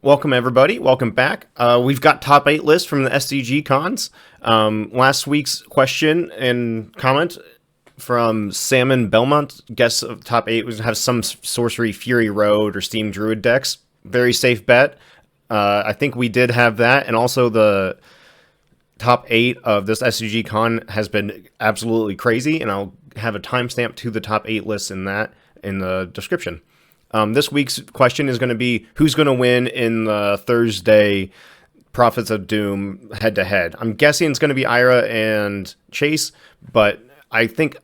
Welcome everybody. Welcome back. We've got top 8 list from the SCG cons. Last week's question and comment from Salmon Belmont. Guess of top 8 was have some Sorcery Fury Road or Steam Druid decks. Very safe bet. I think we did have that, and also the top 8 of this SCG con has been absolutely crazy, and I'll have a timestamp to the top 8 list in the description. This week's question is going to be who's going to win in the Thursday Prophets of Doom head-to-head. I'm guessing it's going to be Ira and Chase, but I think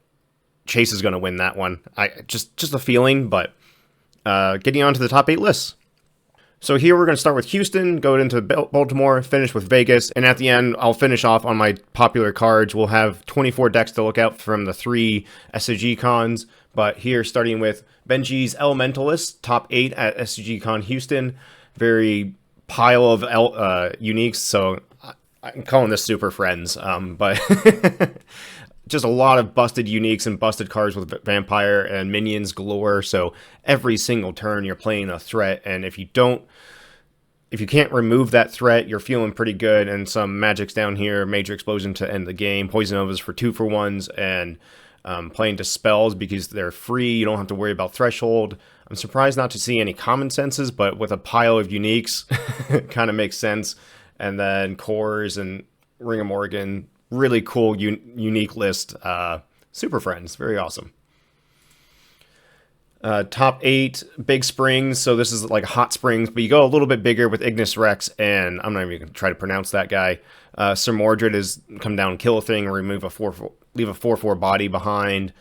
Chase is going to win that one. Just a feeling, but getting on to the top 8 lists. So here we're going to start with Houston, go into Baltimore, finish with Vegas, and at the end I'll finish off on my popular cards. We'll have 24 decks to look out from the 3 SCG cons, but here starting with Benji's Elementalist, top 8 at SCG Con Houston. Very pile of uniques, so I'm calling this Super Friends, but just a lot of busted uniques and busted cards with Vampire and minions galore, so every single turn you're playing a threat, and if you can't remove that threat, you're feeling pretty good, and some magics down here, Major Explosion to end the game, Poison Ovas for 2-for-1s, and playing Dispels because they're free, you don't have to worry about Threshold. I'm surprised not to see any common senses, but with a pile of uniques, it kind of makes sense. And then Cores and Ring of Morgan, really cool unique list. Super Friends, very awesome. Top 8, Big Springs, so this is like Hot Springs, but you go a little bit bigger with Ignis Rex, and I'm not even going to try to pronounce that guy. Sir Mordred is come down, kill a thing, remove a 4/4, leave a 4/4 body behind.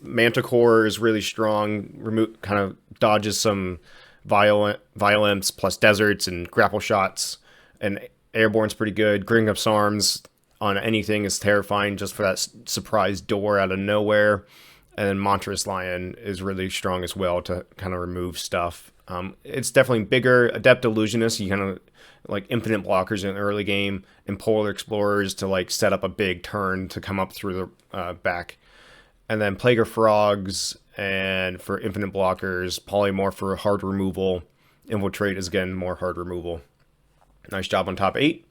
Manticore is really strong, kind of dodges some violence plus deserts and grapple shots, and Airborne's pretty good. Gringup's Arms on anything is terrifying just for that surprise door out of nowhere. And then Monstrous Lion is really strong as well to kind of remove stuff. It's definitely bigger. Adept Illusionist, you kind of like infinite blockers in the early game, and Polar Explorers to like set up a big turn to come up through the back. And then Plague of Frogs and for infinite blockers, Polymorph for hard removal. Infiltrate is again more hard removal. Nice job on top 8.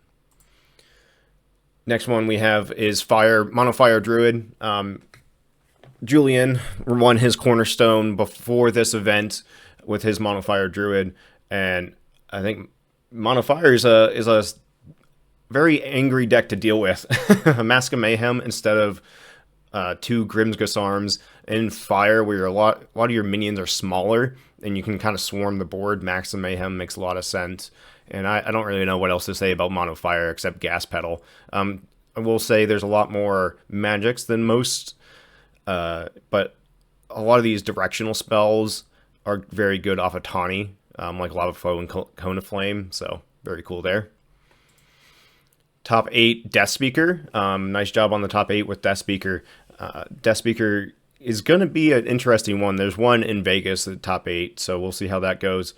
Next one we have is Mono Fire Druid. Julian won his cornerstone before this event with his Mono Fire Druid, and I think Mono Fire is a very angry deck to deal with. A Mask of Mayhem instead of 2 Grimsgus Arms in Fire, where a lot of your minions are smaller and you can kind of swarm the board. Mask of Mayhem makes a lot of sense, and I don't really know what else to say about Mono Fire except Gas Pedal. I will say there's a lot more magics than most. But a lot of these directional spells are very good off of Tawny, like Lava Flow and Cone of Flame, so very cool there. Top 8, Death Speaker. Nice job on the top 8 with Death Speaker. Death Speaker is going to be an interesting one. There's one in Vegas at the top 8, so we'll see how that goes.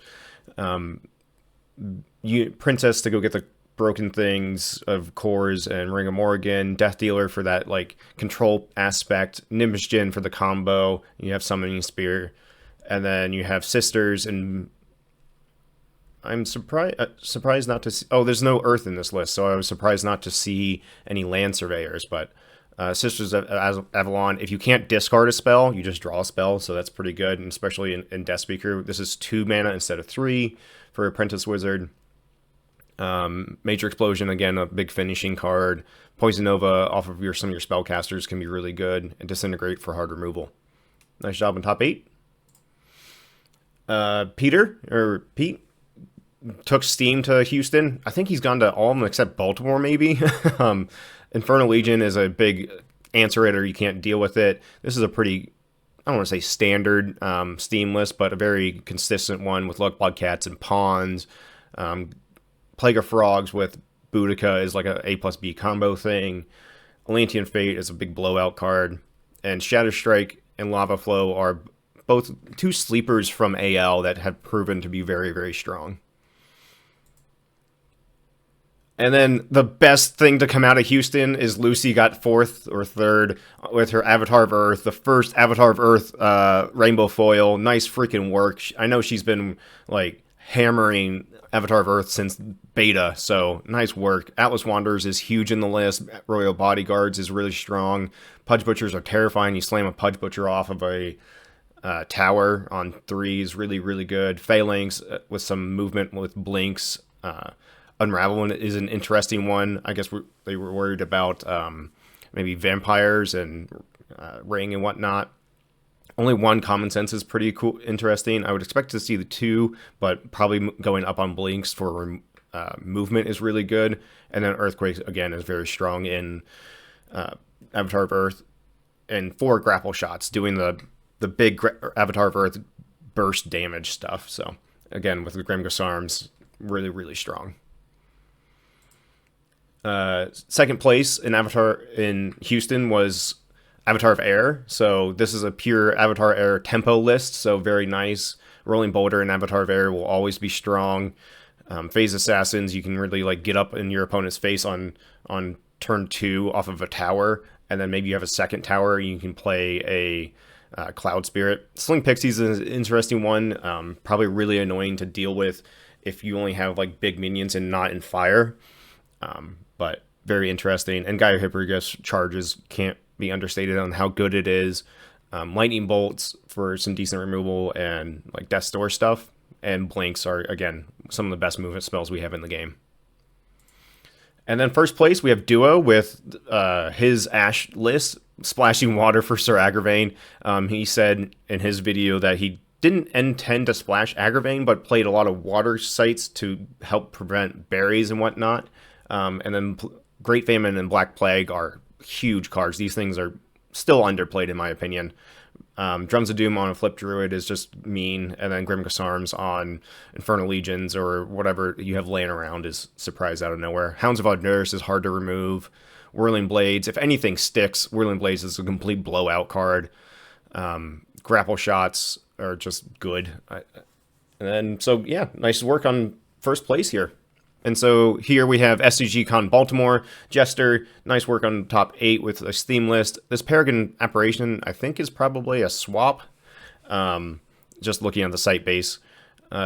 Princess to go get the Broken Things of Cores and Ring of Morgan, Death Dealer for that like control aspect, Nimbus Djinn for the combo, you have Summoning Spear, and then you have Sisters, and I'm surprised not to see, there's no Earth in this list, so I was surprised not to see any Land Surveyors, but Sisters of Avalon, if you can't discard a spell, you just draw a spell, so that's pretty good, and especially in Death Speaker, this is 2 mana instead of 3 for Apprentice Wizard. Major Explosion, again, a big finishing card. Poison Nova off of some of your spellcasters can be really good, and Disintegrate for hard removal. Nice job on top 8. Pete took Steam to Houston. I think he's gone to all of them except Baltimore, maybe. Infernal Legion is a big answer it or you can't deal with it. This is a pretty, I don't want to say standard Steam list, but a very consistent one with Luck Cats and Pawns. Plague of Frogs with Boudica is like a A plus B combo thing. Atlantean Fate is a big blowout card. And Shatter Strike and Lava Flow are both 2 sleepers from AL that have proven to be very, very strong. And then the best thing to come out of Houston is Lucy got 4th or 3rd with her Avatar of Earth, the first Avatar of Earth rainbow foil. Nice freaking work. I know she's been like hammering Avatar of Earth since beta, so nice work. Atlas Wanderers is huge in the list. Royal Bodyguards is really strong. Pudge Butchers are terrifying. You slam a Pudge Butcher off of a tower on 3 is really, really good. Phalanx with some movement with blinks. Unravel is an interesting one. I guess they were worried about maybe vampires and ring and whatnot. Only 1 common sense is pretty cool, interesting. I would expect to see the 2, but probably going up on blinks for movement is really good. And then Earthquake, again, is very strong in Avatar of Earth. And 4 grapple shots, doing the big Avatar of Earth burst damage stuff. So, again, with the Grimgus Arms, really, really strong. Second place in Avatar in Houston was Avatar of Air. So this is a pure Avatar Air tempo list, so very nice. Rolling Boulder and Avatar of Air will always be strong. Phase Assassins, you can really like get up in your opponent's face on turn 2 off of a tower, and then maybe you have a second tower and you can play a Cloud Spirit. Sling Pixies is an interesting one, probably really annoying to deal with if you only have like big minions and not in fire, but very interesting. And Gaia Hypergus charges can't be understated on how good it is. Lightning Bolts for some decent removal and like Death's Door stuff. And Blinks are, again, some of the best movement spells we have in the game. And then first place, we have Duo with his Ash list, Splashing Water for Sir Agravain. He said in his video that he didn't intend to splash Agravain, but played a lot of water sites to help prevent berries and whatnot. And then Great Famine and Black Plague are huge cards. These things are still underplayed in my opinion. Drums of Doom on a Flip Druid is just mean, and then Grimgus Arms on Infernal Legions or whatever you have laying around is surprise out of nowhere. Hounds of Odurus is hard to remove. Whirling Blades, if anything sticks, Whirling Blades is a complete blowout card. Grapple Shots are just good. And then, so yeah, nice work on first place here. And so here we have SCG Con Baltimore, Jester, nice work on top 8 with a Steam list. This Peregrine Apparition, I think, is probably a swap, just looking at the site base.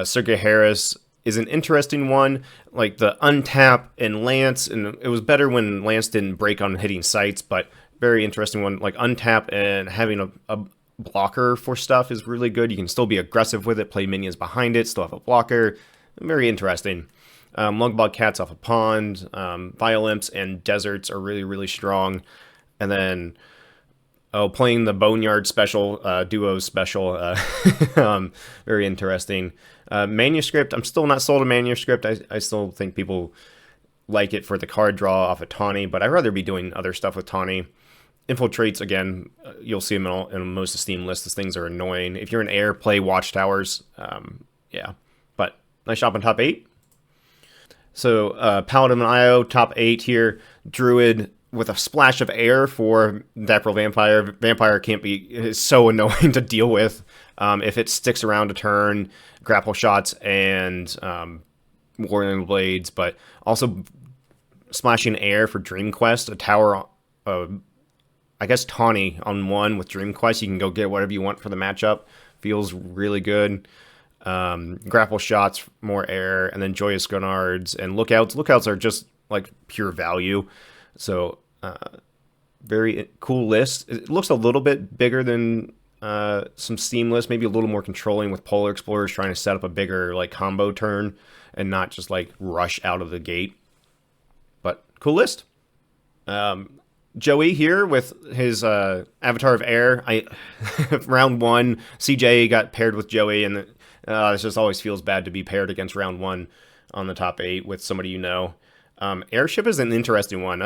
Sergey Harris is an interesting one, like the untap and Lance, and it was better when Lance didn't break on hitting sites, but very interesting one. Like untap and having a blocker for stuff is really good. You can still be aggressive with it, play minions behind it, still have a blocker. Very interesting. Lungbog Cats off a pond, Violimps and Deserts are really, really strong. And then, playing the Boneyard special, Duo special, very interesting. Manuscript, I'm still not sold on Manuscript. I still think people like it for the card draw off of Tawny, but I'd rather be doing other stuff with Tawny. Infiltrates, again, you'll see them in most of Steam lists. These things are annoying. If you're an air, play Watchtowers. Yeah, but nice job on top 8. So, Paladin and IO, top 8 here. Druid with a splash of air for Dapper Vampire. Vampire is so annoying to deal with. If it sticks around a turn, grapple shots and Whirling Blades, but also splashing air for Dream Quest, a tower, I guess Tawny on 1 with Dream Quest. You can go get whatever you want for the matchup. Feels really good. Grapple shots, more air, and then Joyous Gunards and Lookouts. Lookouts are just like pure value. So, very cool list. It looks a little bit bigger than some Steam lists, maybe a little more controlling with Polar Explorers trying to set up a bigger like combo turn and not just like rush out of the gate. But cool list. Joey here with his Avatar of Air. Round 1, CJ got paired with Joey, and it just always feels bad to be paired against round 1 on the top 8 with somebody you know. Airship is an interesting one.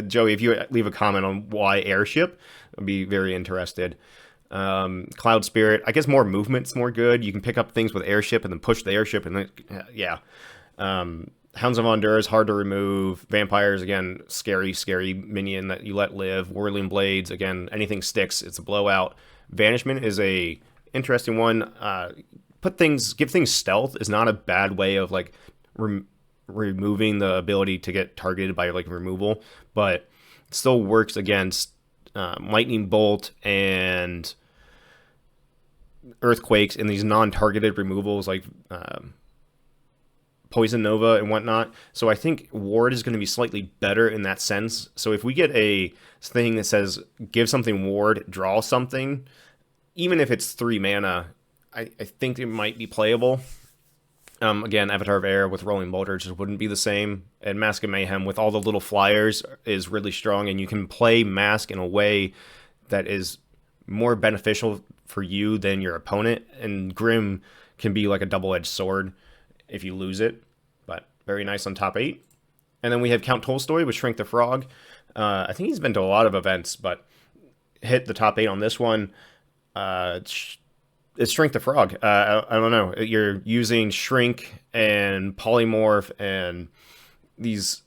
Joey, if you leave a comment on why Airship, I'd be very interested. Cloud Spirit, I guess more movement's more good. You can pick up things with Airship and then push the Airship, and then, yeah. Hounds of Honduras, hard to remove. Vampires, again, scary minion that you let live. Whirling Blades, again, anything sticks, it's a blowout. Vanishment is a interesting one. Give things stealth is not a bad way of like removing the ability to get targeted by like removal, but it still works against Lightning Bolt and earthquakes and these non-targeted removals like Poison Nova and whatnot. So I think Ward is going to be slightly better in that sense. So if we get a thing that says give something Ward, draw something, even if it's 3 mana, I think it might be playable. Again, Avatar of Air with Rolling Boulder just wouldn't be the same. And Mask of Mayhem with all the little flyers is really strong, and you can play Mask in a way that is more beneficial for you than your opponent. And Grim can be like a double-edged sword if you lose it, but very nice on top 8. And then we have Count Tolstoy with Shrink the Frog. I think he's been to a lot of events, but hit the top 8 on this one. It's Shrink the Frog. I don't know. You're using Shrink and Polymorph and these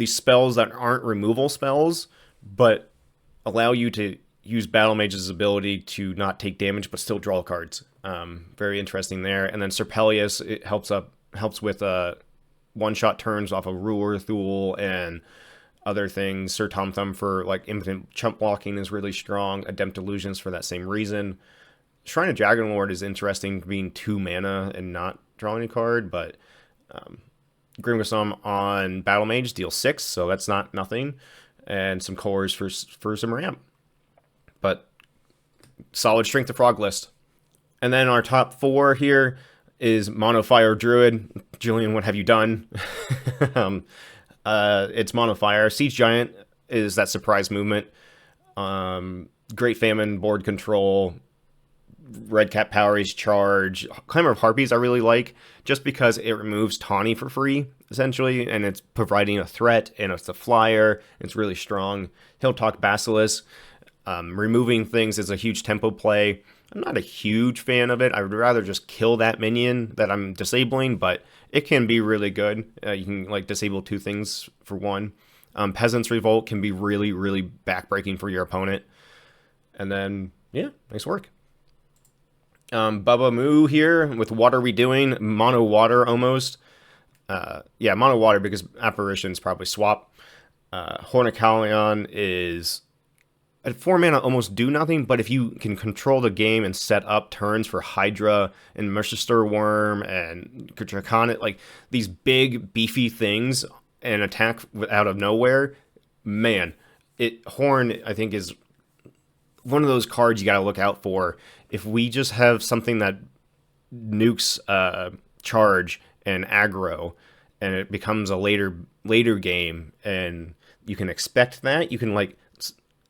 spells that aren't removal spells, but allow you to use Battle Mage's ability to not take damage but still draw cards. Very interesting there. And then Serpelius, it helps with one-shot turns off of Ruler Thule and other things. Sir Tom Thumb for like infinite chump blocking is really strong. Adept Illusions for that same reason. Shrine of Dragonlord is interesting, being 2 mana and not drawing a card, but Grimgrissom on Battle Mage deals 6, so that's not nothing. And some cores for some ramp. But solid Shrink the Frog list. And then our top 4 here is Mono Fire Druid. Julian, what have you done? It's Mono Fire. Siege Giant is that surprise movement. Great Famine, board control. Red Cap Power's Charge. Clamor of Harpies I really like, just because it removes Tawny for free, essentially, and it's providing a threat, and it's a flyer. It's really strong. Hill Talk Basilisk. Removing things is a huge tempo play. I'm not a huge fan of it. I would rather just kill that minion that I'm disabling, but it can be really good. You can like disable 2 things for 1. Peasant's Revolt can be really, really backbreaking for your opponent. And then, yeah, nice work. Bubba Moo here with What Are We Doing? Mono Water almost. Yeah, Mono Water because Apparitions probably swap. Hornicalion is at 4 mana almost do nothing, but if you can control the game and set up turns for Hydra and Mercestor Worm and Draconic, like these big beefy things and attack out of nowhere, man, Horn I think is one of those cards you got to look out for. If we just have something that nukes charge and aggro, and it becomes a later game, and you can expect that, you can like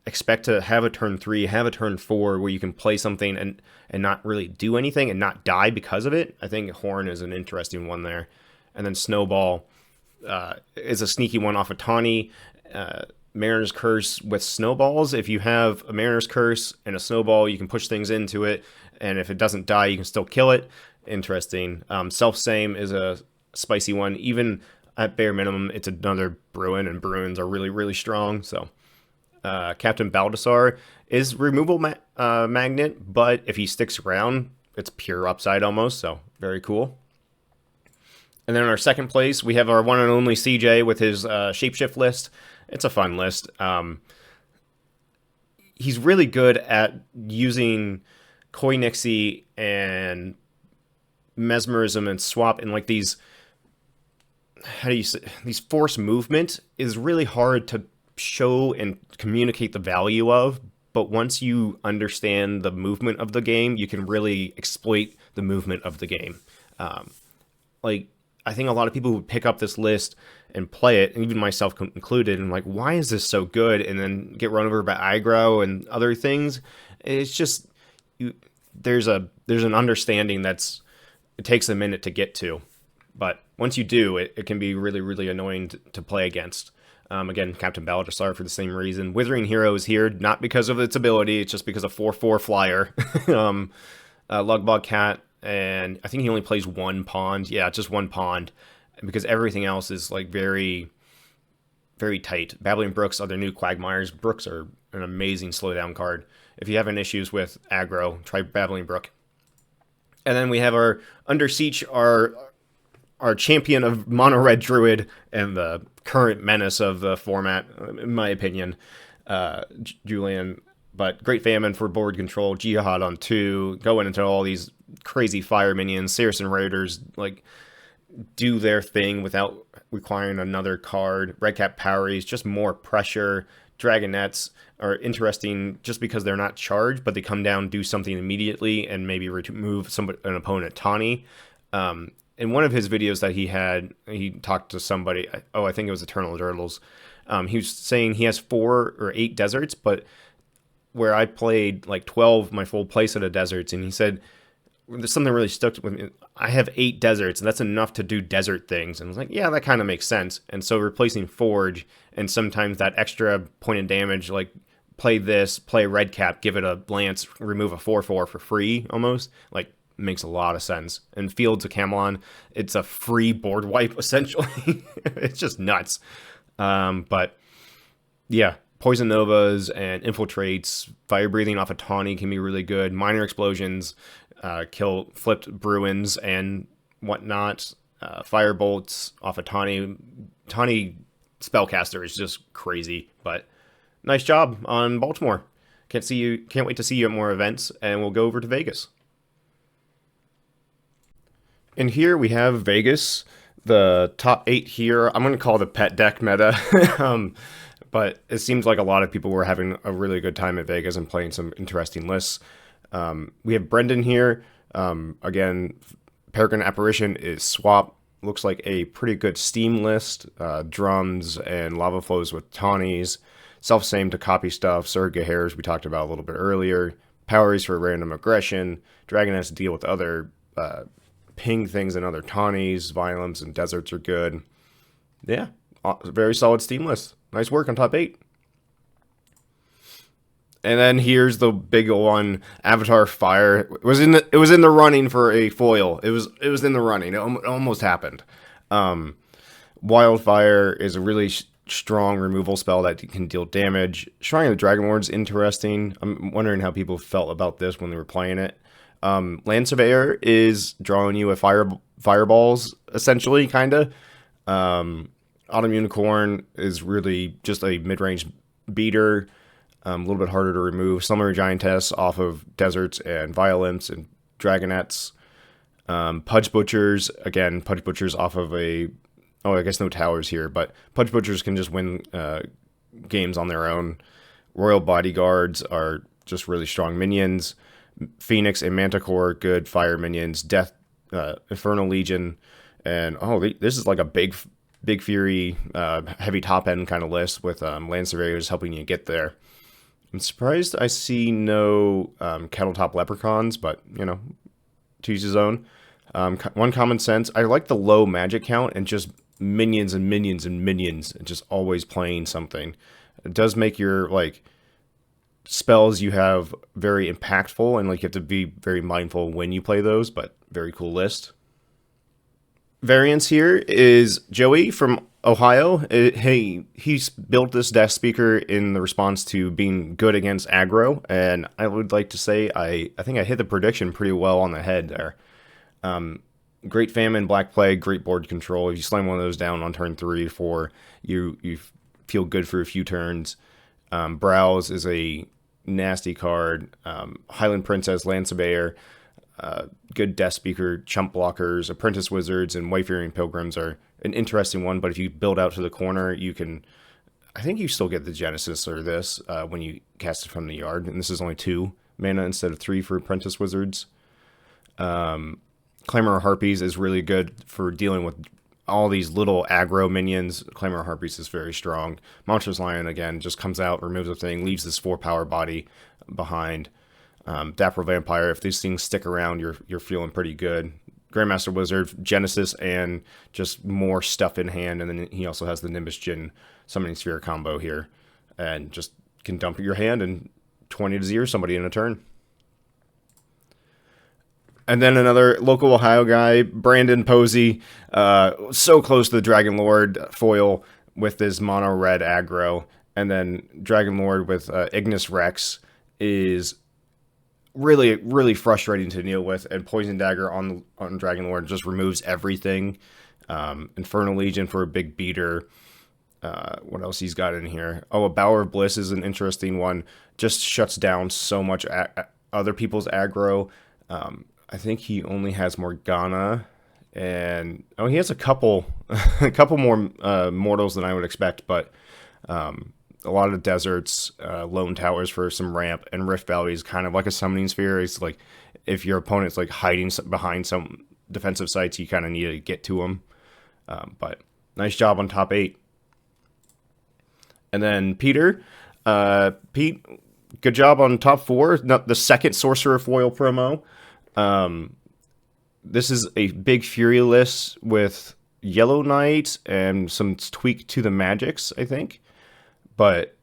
expect to have a turn 3, have a turn 4 where you can play something and not really do anything and not die because of it. I think Horn is an interesting one there. And then Snowball is a sneaky one off of Tawny. Mariner's Curse with snowballs. If you have a Mariner's Curse and a snowball, you can push things into it, and if it doesn't die, you can still kill it. Interesting. Self-Same is a spicy one. Even at bare minimum, it's another Bruin, and Bruins are really, really strong. So Captain Baldassar is removal magnet, but if he sticks around, it's pure upside almost, so very cool. And then in our second place, we have our one and only CJ with his Shapeshift list. It's a fun list. He's really good at using Koi Nixie and Mesmerism and Swap and like these, how do you say, these force movement is really hard to show and communicate the value of, but once you understand the movement of the game, you can really exploit the movement of the game. Like, I think a lot of people would pick up this list and play it, and even myself included, and like, why is this so good? And then get run over by aggro and other things. It's just, there's an understanding it takes a minute to get to. But once you do, it can be really, really annoying to play against. Again, Captain Baldassar for the same reason. Withering Hero is here, not because of its ability, it's just because of 4/4 flyer. Lugbog Cat, and I think he only plays 1 pond. Yeah, just 1 pond. Because everything else is like very, very tight. Babbling Brooks are their new Quagmires. Brooks are an amazing slowdown card. If you have any issues with aggro, try Babbling Brook. And then we have our Under Siege, our champion of Mono Red Druid and the current menace of the format, in my opinion, Julian. But Great Famine for board control, Jihad on 2, going into all these crazy fire minions, Saracen Raiders, like, do their thing without requiring another card. Redcap Poweries, just more pressure. Dragonettes are interesting just because they're not charged, but they come down, do something immediately, and maybe remove an opponent Tawny. In one of his videos that he talked to somebody, I think it was Eternal Turtles. He was saying he has 4 or 8 deserts, but where I played like 12, my full playset of deserts, and he said, there's something really stuck with me. I have 8 deserts, and that's enough to do desert things. And I was like, yeah, that kind of makes sense. And so replacing Forge, and sometimes that extra point of damage, like play this, play Red Cap, give it a Lance, remove a 4/4 for free almost, like makes a lot of sense. And Fields of Camelon, it's a free board wipe essentially. It's just nuts. But yeah, Poison Novas and Infiltrates, Fire Breathing off of Tawny can be really good. Minor Explosions, kill flipped Bruins and whatnot. Fire Bolts off of Tawny. Tawny Spellcaster is just crazy, but nice job on Baltimore. Can't wait to see you at more events, and we'll go over to Vegas. And here we have Vegas, the top 8 here. I'm going to call the pet deck meta. But it seems like a lot of people were having a really good time at Vegas and playing some interesting lists. We have Brendan here. Again, Peregrine Apparition is swap. Looks like a pretty good Steam list. Drums and Lava Flows with Tawnies. Self-same to copy stuff. Surga Hairs we talked about a little bit earlier. Poweries for random aggression. Dragon has to deal with other ping things and other Tawnies. Violence and Deserts are good. Yeah, very solid Steam list. Nice work on top 8. And then here's the big one, Avatar Fire. It was in the running for a foil. It was in the running. It almost happened. Wildfire is a really strong removal spell that can deal damage. Shrine of the Dragonlord's interesting. I'm wondering how people felt about this when they were playing it. Land Surveyor is drawing you a fireballs, essentially, kind of. Autumn Unicorn is really just a mid-range beater, a little bit harder to remove. Summer Giantess off of Deserts and Violence and Dragonettes. Pudge Butchers, again, Pudge Butchers off of I guess no towers here, but Pudge Butchers can just win games on their own. Royal Bodyguards are just really strong minions. Phoenix and Manticore, good fire minions. Death, Infernal Legion, and this is like a big Fury, heavy top end kind of list with Land Surveyors helping you get there. I'm surprised I see no Kettle Top Leprechauns, but to each his own. One common sense, I like the low magic count and just minions and minions and minions, and just always playing something. It does make your spells you have very impactful, and you have to be very mindful when you play those, but very cool list. Variants here is Joey from Ohio. He's built this desk speaker in the response to being good against aggro, and I would like to say I think I hit the prediction pretty well on the head there. Great Famine, Black Plague, great board control. If you slam one of those down on turn 3 or 4, you feel good for a few turns. Browse is a nasty card. Highland Princess, Land Surveyor, good desk speaker, chump blockers. Apprentice Wizards and Wayfaring Pilgrims are an interesting one, but if you build out to the corner, you can, I think you still get the Genesis or this when you cast it from the yard, and this is only 2 mana instead of 3 for Apprentice Wizards. Clamor of Harpies is really good for dealing with all these little aggro minions. Clamor of Harpies is very strong. Monstrous Lion, again, just comes out, removes a thing, leaves this 4-power body behind. Dapper Vampire, if these things stick around, you're feeling pretty good. Grandmaster Wizard, Genesis, and just more stuff in hand, and then he also has the Nimbus Djinn Summoning Sphere combo here, and just can dump your hand and 20-0 somebody in a turn. And then another local Ohio guy, Brandon Posey, so close to the Dragon Lord foil with his mono red aggro, and then Dragon Lord with Ignis Rex is really, really frustrating to deal with, and Poison Dagger on Dragon Lord just removes everything. Infernal Legion for a big beater. What else he's got in here? Oh, a Bower of Bliss is an interesting one. Just shuts down so much other people's aggro. I think he only has Morgana, and he has a couple, a couple more mortals than I would expect, but a lot of deserts, lone towers for some ramp, and Rift Valley is kind of like a summoning sphere. It's like if your opponent's like hiding behind some defensive sites, you kind of need to get to them. But nice job on top 8. And then Peter, Pete, good job on top 4. Not the second Sorcerer foil promo. This is a big Fury list with Yellow Knight and some tweak to the magics, I think. But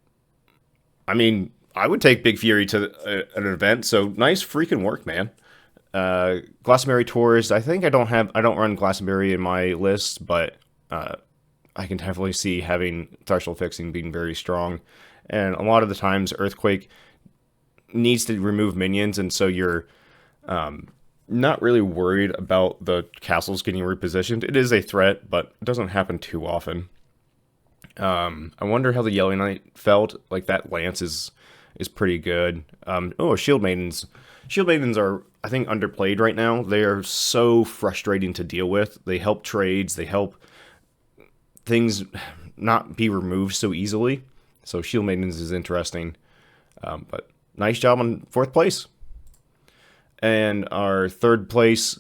I mean, I would take Big Fury to an event. So nice freaking work, man. Glastonbury Tours. I think I don't run Glastonbury in my list, but I can definitely see having threshold fixing being very strong. And a lot of the times, Earthquake needs to remove minions, and so you're not really worried about the castles getting repositioned. It is a threat, but it doesn't happen too often. I wonder how the Yellow Knight felt. Like, that lance is pretty good. Shield Maidens. Shield Maidens are, I think, underplayed right now. They are so frustrating to deal with. They help trades. They help things not be removed so easily. So Shield Maidens is interesting. But nice job on 4th place. And our 3rd place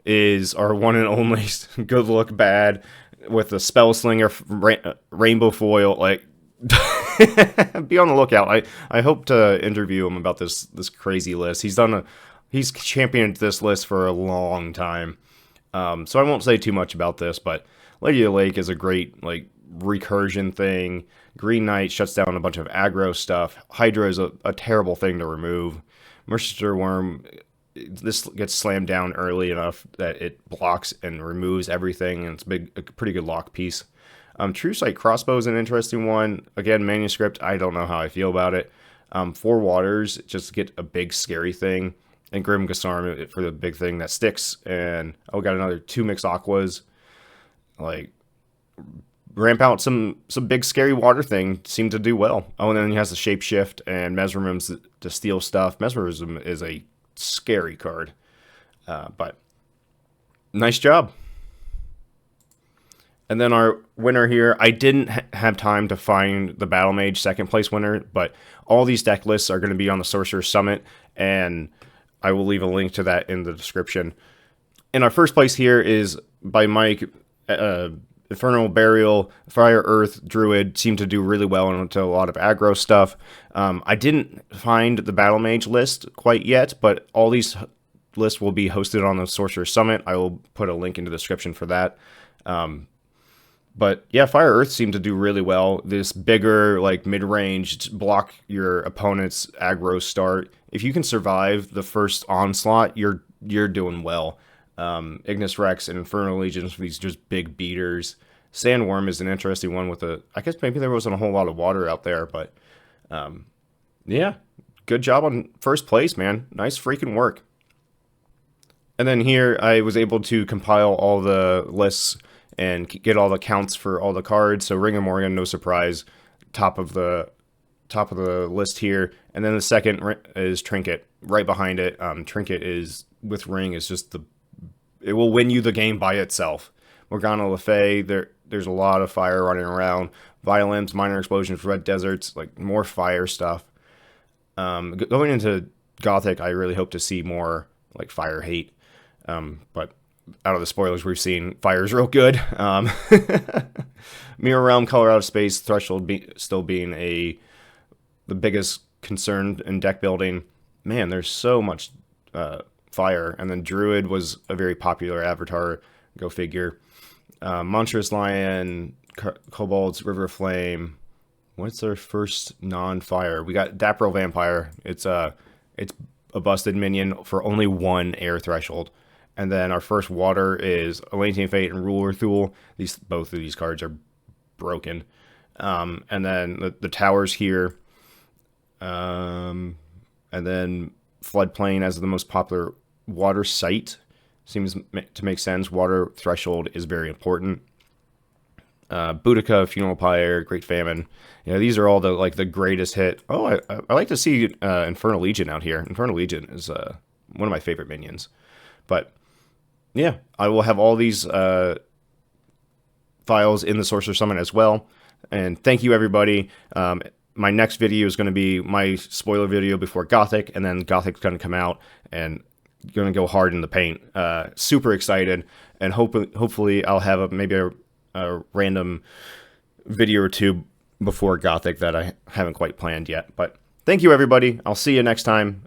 is our one and only Good Look Bad with the Spellslinger rainbow foil. Like, be on the lookout. I hope to interview him about this crazy list. He's championed this list for a long time. So I won't say too much about this, but Lady of the Lake is a great like recursion thing. Green Knight shuts down a bunch of aggro stuff. Hydra is a terrible thing to remove. Mercer Worm, this gets slammed down early enough that it blocks and removes everything, and it's a pretty good lock piece. True Sight Crossbow is an interesting one. Again, manuscript, I don't know how I feel about it. 4 Waters, just get a big scary thing. And Grim Gassarm for the big thing that sticks. And got another 2 Mixed Aquas. Like, ramp out some big scary water thing. Seemed to do well. And then he has the Shapeshift and Mesmerism to steal stuff. Mesmerism is a scary card. But nice job. And then our winner here, I didn't have time to find the Battle Mage 2nd place winner, but all these deck lists are going to be on the Sorcerer Summit, and I will leave a link to that in the description. And our 1st place here is by Mike. Infernal Burial, Fire Earth, Druid seem to do really well into a lot of aggro stuff. I didn't find the Battle Mage list quite yet, but all these lists will be hosted on the Sorcerer Summit. I will put a link in the description for that. But yeah, Fire Earth seemed to do really well. This bigger, like, mid-range, block your opponent's aggro start. If you can survive the first onslaught, you're doing well. Ignis Rex and Infernal Legions, these just big beaters. Sandworm is an interesting one with I guess maybe there wasn't a whole lot of water out there, but yeah, good job on 1st place, man. Nice freaking work. And then here I was able to compile all the lists and get all the counts for all the cards. So Ring of Morgan, no surprise, top of the list here. And then the second is Trinket, right behind it. Trinket is with Ring is just it will win you the game by itself. Morgana Le Fay, there's a lot of fire running around. Violence, Minor Explosions, Red Deserts, like more fire stuff. Going into Gothic, I really hope to see more like fire hate. But out of the spoilers we've seen, fire's real good. Mirror Realm, Color Out of Space, Threshold still being the biggest concern in deck building. Man, there's so much fire. And then Druid was a very popular avatar. Go figure. Monstrous Lion, Kobolds, River Flame. What's their first non-fire? We got Dapro Vampire. It's a busted minion for only 1 air threshold. And then our first water is Atlantean Fate and Ruler Thule. Both of these cards are broken. And then the towers here. And then Floodplain as the most popular water site. Seems to make sense. Water threshold is very important. Boudica, Funeral Pyre, Great Famine. You know, these are all the greatest hit. Oh, I like to see Infernal Legion out here. Infernal Legion is one of my favorite minions. But yeah, I will have all these files in the Sorcerer Summon as well. And thank you, everybody. My next video is going to be my spoiler video before Gothic, and then Gothic's going to come out and going to go hard in the paint. Super excited, and hopefully I'll have maybe a random video or two before Gothic that I haven't quite planned yet. But thank you, everybody. I'll see you next time.